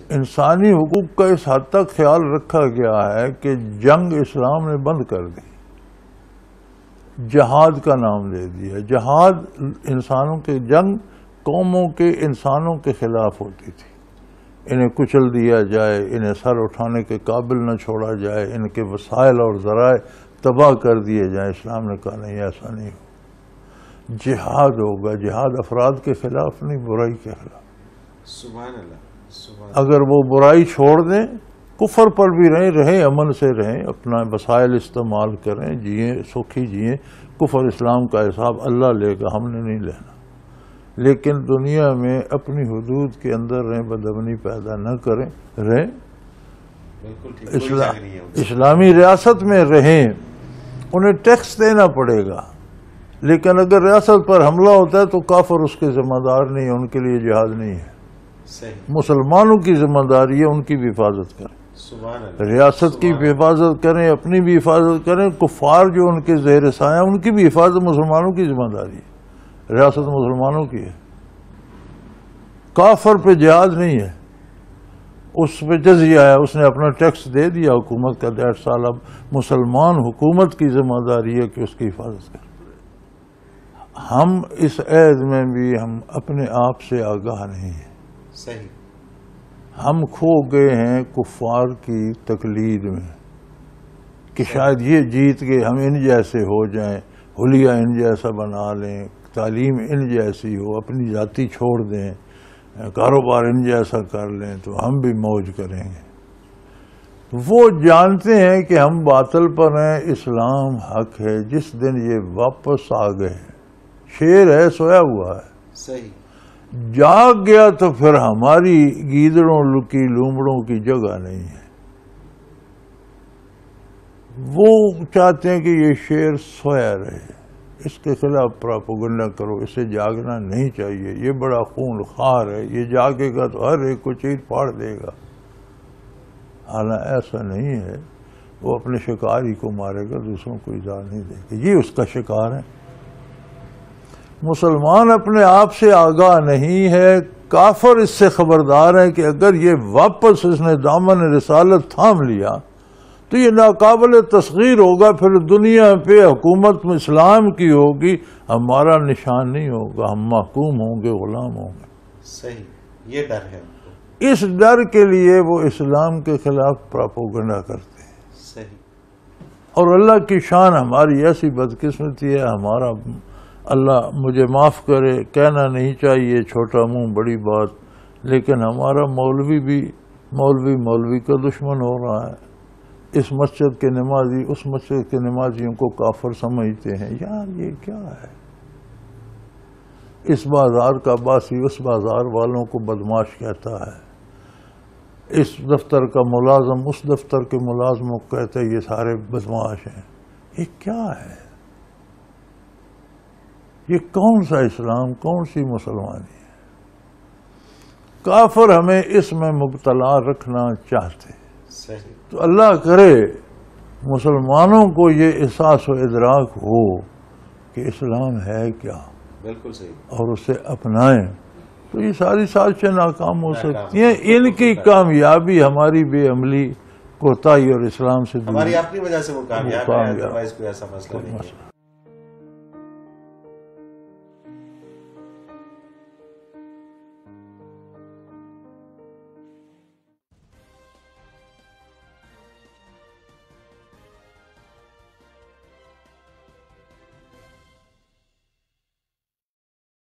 انسانی حقوق کا اس حد تک خیال رکھا گیا ہے کہ جنگ اسلام نے بند کر دی، جہاد کا نام دے دیا۔ جہاد انسانوں کے جنگ قوموں کے انسانوں کے خلاف ہوتی تھی، انہیں کچل دیا جائے، انہیں سر اٹھانے کے قابل نہ چھوڑا جائے، ان کے وسائل اور ذرائع تباہ کر دیے جائیں۔ اسلام نے کہا نہیں، ایسا نہیں ہو، جہاد ہوگا۔ جہاد افراد کے خلاف نہیں، برائی کے خلاف۔ سبحان اللہ۔ اگر وہ برائی چھوڑ دیں، کفر پر بھی رہیں، امن سے رہیں، اپنا وسائل استعمال کریں، جئیں سکھی جئیں، کفر اسلام کا حساب اللہ لے گا، ہم نے نہیں لینا۔ لیکن دنیا میں اپنی حدود کے اندر رہیں، بدامنی پیدا نہ کریں، رہیں، اسلامی ریاست میں رہیں، انہیں ٹیکس دینا پڑے گا، لیکن اگر ریاست پر حملہ ہوتا ہے تو کافر اس کے ذمہ دار نہیں، ان کے لیے جہاد نہیں ہے۔ مسلمانوں کی ذمہ داری ہے ان کی بھی حفاظت کریں، ریاست کی بھی حفاظت کریں، اپنی بھی حفاظت کریں، کفار جو ان کے زیر سایہ ان کی بھی حفاظت مسلمانوں کی ذمہ داری ہے، ریاست مسلمانوں کی ہے۔ کافر پہ جہاد نہیں ہے، اس پہ جزیہ ہے، اس نے اپنا ٹیکس دے دیا حکومت کا 1.5 سال، اب مسلمان حکومت کی ذمہ داری ہے کہ اس کی حفاظت کریں۔ ہم اس عہد میں بھی ہم اپنے آپ سے آگاہ نہیں ہیں، ہم کھو گئے ہیں کفار کی تقلید میں کہ شاید یہ جیت کے ہم ان جیسے ہو جائیں، حلیہ ان جیسا بنا لیں، تعلیم ان جیسی ہو، اپنی ذاتی چھوڑ دیں، کاروبار ان جیسا کر لیں تو ہم بھی موج کریں گے۔ وہ جانتے ہیں کہ ہم باطل پر ہیں، اسلام حق ہے۔ جس دن یہ واپس آ گئے، شیر ہے سویا ہوا ہے، جاگ گیا تو پھر ہماری گیدڑوں کی لومڑوں کی جگہ نہیں ہے۔ وہ چاہتے ہیں کہ یہ شیر سویا رہے، اس کے خلاف پراپیگنڈا کرو، اسے جاگنا نہیں چاہیے، یہ بڑا خون خوار ہے، یہ جاگے گا تو ہر ایک کو چیر پھاڑ دے گا۔ حالانکہ ایسا نہیں ہے، وہ اپنے شکاری کو مارے گا، دوسروں کو ایذا نہیں دے گا، یہ اس کا شکار ہے۔ مسلمان اپنے آپ سے آگاہ نہیں ہے، کافر اس سے خبردار ہے کہ اگر یہ واپس اس نے دامن رسالت تھام لیا تو یہ ناقابل تصغیر ہوگا، پھر دنیا پہ حکومت اسلام کی ہوگی، ہمارا نشان نہیں ہوگا، ہم محکوم ہوں گے، غلام ہوں گے۔ صحیح، یہ ڈر ہے۔ اس ڈر کے لیے وہ اسلام کے خلاف پراپیگنڈا کرتے ہیں۔ صحیح۔ اور اللہ کی شان ہماری ایسی بدقسمتی ہے، ہمارا اللہ مجھے معاف کرے، کہنا نہیں چاہیے، چھوٹا منہ بڑی بات، لیکن ہمارا مولوی بھی مولوی کا دشمن ہو رہا ہے۔ اس مسجد کے نمازی اس مسجد کے نمازیوں کو کافر سمجھتے ہیں۔ یار یہ کیا ہے؟ اس بازار کا باسی اس بازار والوں کو بدماش کہتا ہے، اس دفتر کا ملازم اس دفتر کے ملازموں کو کہتا ہے یہ سارے بدماش ہیں۔ یہ کیا ہے؟ یہ کون سا اسلام، کون سی مسلمانی ہے؟ کافر ہمیں اس میں مبتلا رکھنا چاہتے، تو اللہ کرے مسلمانوں کو یہ احساس و ادراک ہو کہ اسلام ہے کیا، بالکل صحیح، اور اسے اپنائیں، تو یہ ساری سازشیں ناکام ہو سکتی ہیں۔ ان کی کامیابی ہماری بے عملی، کوتاہی اور اسلام سے ہماری اپنی وجہ سے وہ کامیاب ہے، ادروائز کوئی ایسا مسئلہ نہیں ہے۔